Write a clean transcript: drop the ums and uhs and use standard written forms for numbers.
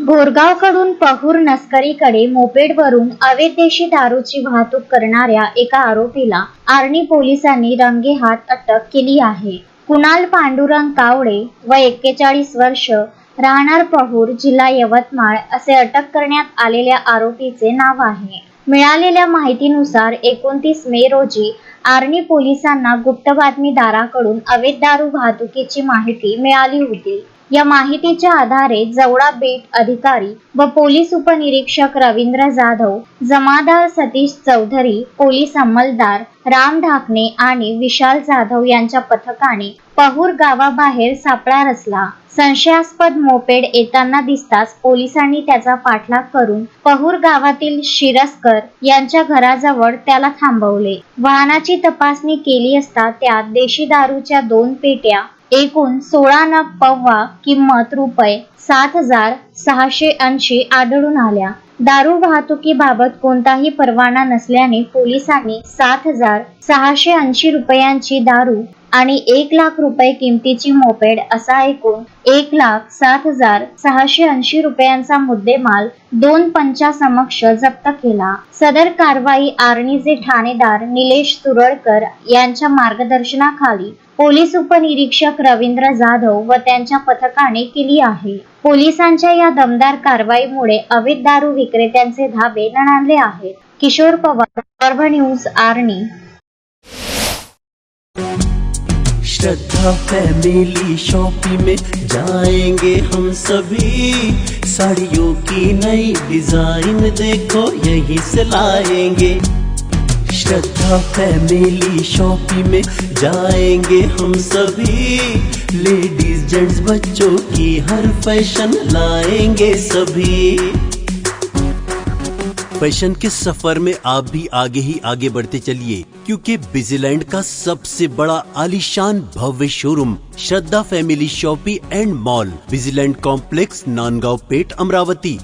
घोरगावकडून पहूर नस्करीकडे मोपेडवरून अवैध देशी दारूची वाहतूक करणाऱ्या एका आरोपीला आर्णी पोलिसांनी रंगेहात अटक केली आहे. कुणाल पांडुरंग कावडे वय 41 वर्ष, राहणार पहूर, जिल्हा यवतमाळ असे अटक करण्यात आलेल्या आरोपीचे नाव आहे. मिळालेल्या माहितीनुसार 29 मे रोजी आर्णी पोलिसांना गुप्त बातमीदाराकडून अवैध दारू वाहतुकीची माहिती मिळाली होती. या माहितीच्या आधारे जवळा बीट अधिकारी व पोलीस उपनिरीक्षक रवींद्र जाधव, जमादार सतीश चौधरी, पोलीस अंमलदार राम ढाकणे आणि विशाल जाधव यांच्या पथकाने पहूर गावाबाहेर सापळा रचला. संशयास्पद मोपेड येताना दिसताच पोलिसांनी त्याचा पाठलाग करून पहूर गावातील शिरस्कर यांच्या घराजवळ त्याला थांबवले. वाहनाची तपासणी केली असता त्यात देशी दारूच्या 2 पेट्या, एकूण 16 नग पव्वा, किंमत ₹7,680 आढळून आल्या. दारू वाहतुकीबाबत कोणताही परवाना नसल्याने पोलिसांनी 7,680 रुपयांची दारू आणि 1 लाख रुपये किमतीची मोपेड असा एकूण 1,07,680 रुपयांचा मुद्देमाल 2 पंचासमक्ष जप्त केला. सदर कारवाई आर्णीचे ठाणेदार निलेश तुरळकर यांच्या मार्गदर्शनाखाली पोलीस उपनिरीक्षक रवींद्र जाधव व त्यांच्या पथकाने केली आहे. पोलिसांच्या या दमदार कारवाईमुळे अवैध दारू विक्रेत्यांचे धाबे दणाणले आहेत. किशोर पवार, पर्व न्यूज, आर्णी. श्रद्धा फैमिली शॉपिंग में जाएंगे हम सभी, साड़ियों की नई डिजाइन देखो यहीं से लाएंगे। श्रद्धा फैमिली शॉपिंग में जाएंगे हम सभी, लेडीज जेंट्स बच्चों की हर फैशन लाएंगे सभी। फैशन के सफर में आप भी आगे ही आगे बढ़ते चलिए, क्योंकि बिजीलैंड का सबसे बड़ा आलीशान भव्य showroom Shraddha family shopping and mall, Busyland complex, Nandgaon Peth, Amravati.